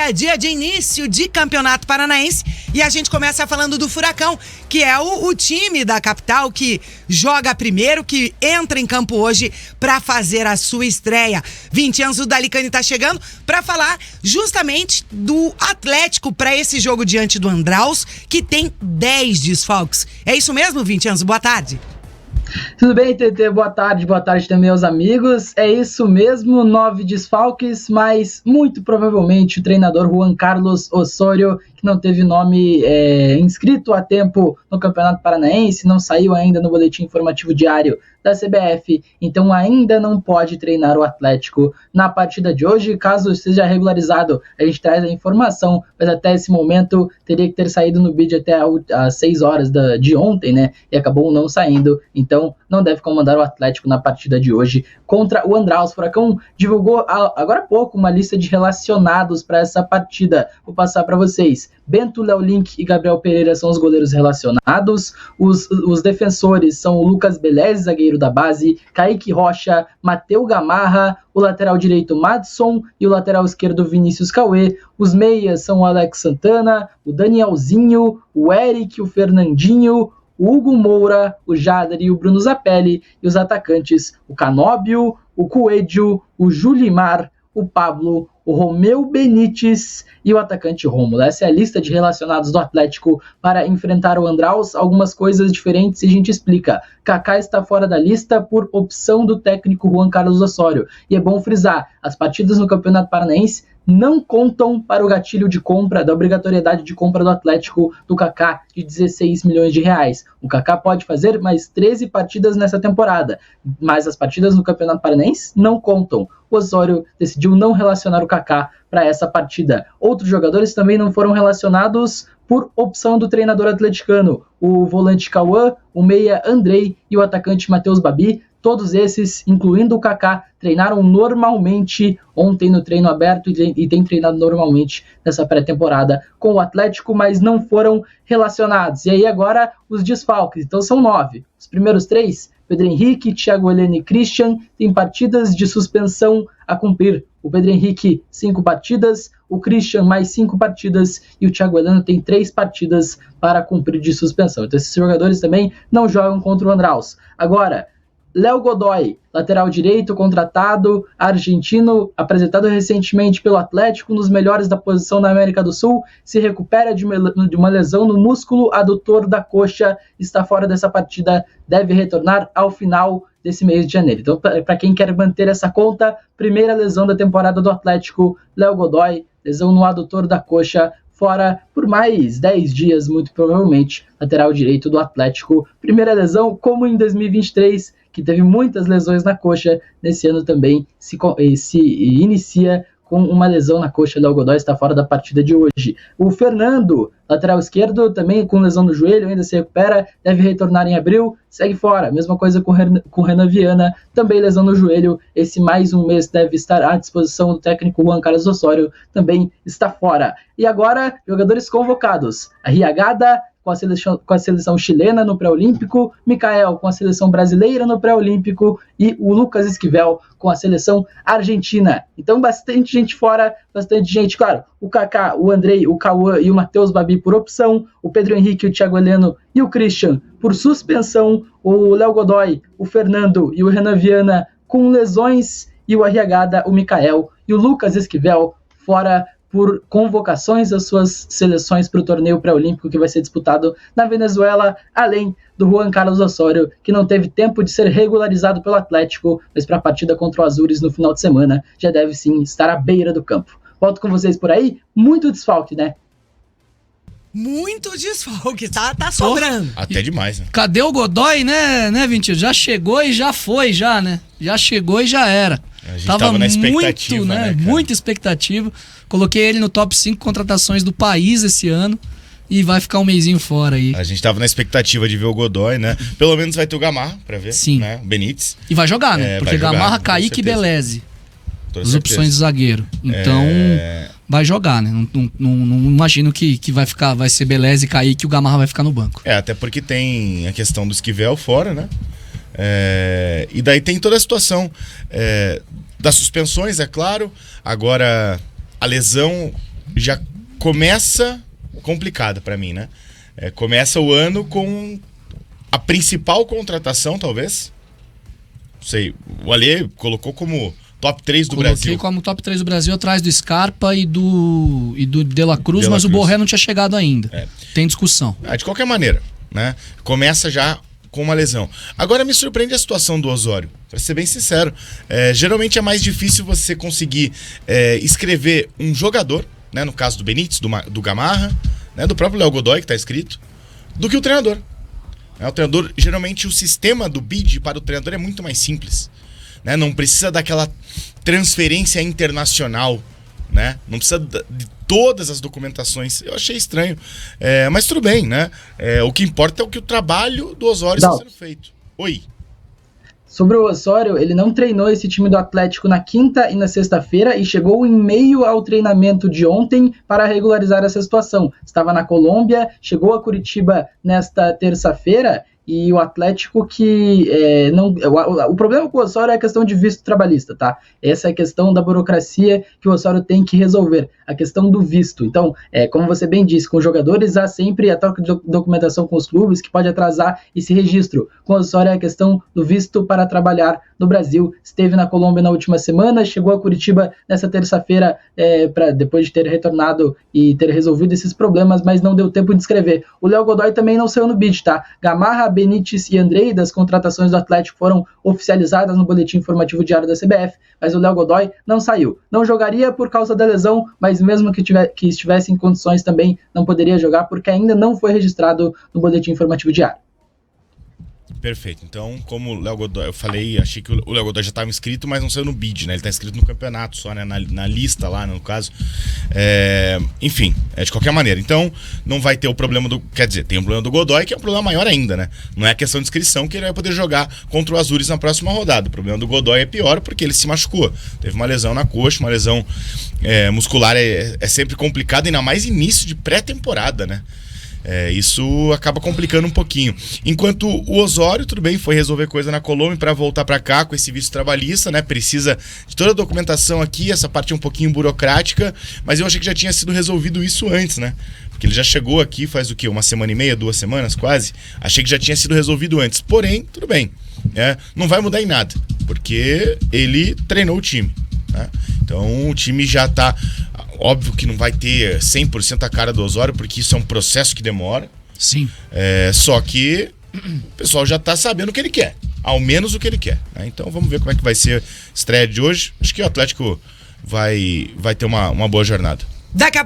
dia, dia de início de Campeonato Paranaense, e a gente começa falando do Furacão, que é o time da capital que joga primeiro, que entra em campo hoje para fazer a sua estreia. 20 anos o Dalicani tá chegando para falar justamente do Atlético para esse jogo diante do Andraus, que tem 10 desfalques. É isso mesmo, 20 anos? Boa tarde. Tudo bem, TT? Boa tarde também aos amigos. É isso mesmo, 9 desfalques, mas muito provavelmente o treinador Juan Carlos Osorio, que não teve nome inscrito a tempo no Campeonato Paranaense, não saiu ainda no boletim informativo diário da CBF, então ainda não pode treinar o Atlético na partida de hoje. Caso seja regularizado, a gente traz a informação, mas até esse momento teria que ter saído no bid até às 6 horas de ontem, né? E acabou não saindo, então não deve comandar o Atlético na partida de hoje contra o Andraus. O Furacão divulgou agora há pouco uma lista de relacionados para essa partida. Vou passar para vocês. Bento, Léo Link e Gabriel Pereira são os goleiros relacionados. Os defensores são o Lucas Belez, zagueiro da base, Kaique Rocha, Mateu Gamarra, o lateral direito Madson e o lateral esquerdo Vinícius Cauê. Os meias são o Alex Santana, o Danielzinho, o Eric, o Fernandinho, o Hugo Moura, o Jader e o Bruno Zapelli. E os atacantes, o Canóbio, o Coelho, o Julimar, o Pablo, o Romeu Benítez e o atacante Rômulo. Essa é a lista de relacionados do Atlético para enfrentar o Andraus. Algumas coisas diferentes e a gente explica. Kaká está fora da lista por opção do técnico Juan Carlos Osorio. E é bom frisar, as partidas no Campeonato Paranaense não contam para o gatilho de compra, da obrigatoriedade de compra do Atlético do Kaká de 16 milhões de reais. O Kaká pode fazer mais 13 partidas nessa temporada, mas as partidas no Campeonato Paranaense não contam. O Osorio decidiu não relacionar o Kaká para essa partida. Outros jogadores também não foram relacionados por opção do treinador atleticano. O volante Cauã, o meia Andrei e o atacante Matheus Babi. Todos esses, incluindo o Kaká, treinaram normalmente ontem no treino aberto e têm treinado normalmente nessa pré-temporada com o Atlético, mas não foram relacionados. E aí agora os desfalques. Então são 9. Os primeiros 3, Pedro Henrique, Thiago Heleno e Christian, têm partidas de suspensão a cumprir. O Pedro Henrique, 5 partidas, o Christian, mais 5 partidas, e o Thiago Heleno tem 3 partidas para cumprir de suspensão. Então esses jogadores também não jogam contra o Andraus. Agora, Léo Godoy, lateral direito, contratado, argentino, apresentado recentemente pelo Atlético, um dos melhores da posição na América do Sul, se recupera de uma lesão no músculo adutor da coxa, está fora dessa partida, deve retornar ao final desse mês de janeiro. Então, para quem quer manter essa conta, primeira lesão da temporada do Atlético, Léo Godoy, lesão no adutor da coxa, fora por mais 10 dias, muito provavelmente, lateral direito do Atlético. Primeira lesão, como em 2023, que teve muitas lesões na coxa, nesse ano também se inicia com uma lesão na coxa. Léo Godoy está fora da partida de hoje. O Fernando, lateral esquerdo, também com lesão no joelho, ainda se recupera, deve retornar em abril, segue fora. Mesma coisa com o Renan Viana, também lesão no joelho, esse mais um mês deve estar à disposição do técnico Juan Carlos Osorio, também está fora. E agora, jogadores convocados. Arriagada, com a seleção chilena no pré-olímpico, Mikael com a seleção brasileira no pré-olímpico e o Lucas Esquivel com a seleção argentina. Então bastante gente fora, bastante gente, claro, o Kaká, o Andrei, o Cauã e o Matheus Babi por opção, o Pedro Henrique, o Thiago Heleno e o Christian por suspensão, o Léo Godoy, o Fernando e o Renan Viana com lesões e o Arriagada, o Mikael e o Lucas Esquivel fora por convocações das suas seleções para o torneio pré-olímpico que vai ser disputado na Venezuela, além do Juan Carlos Osorio, que não teve tempo de ser regularizado pelo Atlético, mas para a partida contra o Azures no final de semana já deve sim estar à beira do campo. Volto com vocês por aí, muito desfalque, né? Muito desfalque, tá sobrando. Até demais, né? Cadê o Godoy, né, Vintinho? Já chegou e já foi, né? Já chegou e já era. A gente tava na expectativa, né? Muita expectativa. Coloquei ele no top 5 contratações do país esse ano e vai ficar um mêsinho fora aí. A gente tava na expectativa de ver o Godoy, né? Pelo menos vai ter o Gamarra pra ver. Sim. Né? O Benítez. E vai jogar, né? Porque Gamarra, Kaique e Beleze. As opções de zagueiro. Então, vai jogar, né? Não imagino que vai ser Beleze e Kaique e o Gamarra vai ficar no banco. Até porque tem a questão do Esquivel fora, né? E daí tem toda a situação das suspensões, é claro. Agora, a lesão já começa complicada pra mim, né? Começa o ano com a principal contratação, talvez. Não sei, o Alê colocou como top 3 do Brasil. Coloquei como top 3 do Brasil, atrás do Scarpa e do De La Cruz, mas o Borré não tinha chegado ainda. Tem discussão. De qualquer maneira, né? Começa já com uma lesão. Agora me surpreende a situação do Osório, pra ser bem sincero. Geralmente é mais difícil você conseguir escrever um jogador, né? No caso do Benítez, do Gamarra, né? Do próprio Léo Godoy, que tá escrito, do que o treinador. O treinador, geralmente o sistema do bid para o treinador é muito mais simples, né? Não precisa daquela transferência internacional, né? Não precisa de todas as documentações. Eu achei estranho, mas tudo bem, né? O que importa é o trabalho do Osório está sendo feito. Oi. Sobre o Osório, ele não treinou esse time do Atlético na quinta e na sexta-feira e chegou em meio ao treinamento de ontem para regularizar essa situação. Estava na Colômbia, chegou a Curitiba nesta terça-feira e o Atlético que o problema com o Osório é a questão de visto trabalhista, tá? Essa é a questão da burocracia que o Osório tem que resolver, a questão do visto. Então, como você bem disse, com os jogadores há sempre a troca de documentação com os clubes que pode atrasar esse registro. Com o Osório é a questão do visto para trabalhar no Brasil. Esteve na Colômbia na última semana, chegou a Curitiba nessa terça-feira depois de ter retornado e ter resolvido esses problemas, mas não deu tempo de escrever. O Léo Godoy também não saiu no bid, tá? Gamarra, Benítez e Andrei, das contratações do Atlético, foram oficializadas no boletim informativo diário da CBF, mas o Léo Godoy não saiu. Não jogaria por causa da lesão, mas mesmo que estivesse em condições também não poderia jogar porque ainda não foi registrado no boletim informativo diário. Perfeito. Então, como o Léo Godoy, eu falei, achei que o Léo Godoy já estava inscrito, mas não saiu no bid, né? Ele está inscrito no campeonato só, né? Na lista lá, no caso. Enfim, de qualquer maneira. Então, não vai ter o problema do... Quer dizer, tem o problema do Godoy, que é um problema maior ainda, né? Não é a questão de inscrição que ele vai poder jogar contra o Azures na próxima rodada. O problema do Godoy é pior porque ele se machucou. Teve uma lesão na coxa, uma lesão muscular é sempre complicado, ainda mais início de pré-temporada, né? Isso acaba complicando um pouquinho. Enquanto o Osório, tudo bem, foi resolver coisa na Colômbia para voltar para cá com esse visto trabalhista, né? Precisa de toda a documentação aqui, essa parte é um pouquinho burocrática, mas eu achei que já tinha sido resolvido isso antes, né? Porque ele já chegou aqui faz o quê? 1 semana e meia, 2 semanas quase? Achei que já tinha sido resolvido antes. Porém, tudo bem. Não vai mudar em nada, porque ele treinou o time, né? Então o time já tá... Óbvio que não vai ter 100% a cara do Osório, porque isso é um processo que demora. Sim. Só que o pessoal já tá sabendo o que ele quer. Ao menos o que ele quer, né? Então vamos ver como é que vai ser a estreia de hoje. Acho que o Atlético vai ter uma boa jornada. Daqui a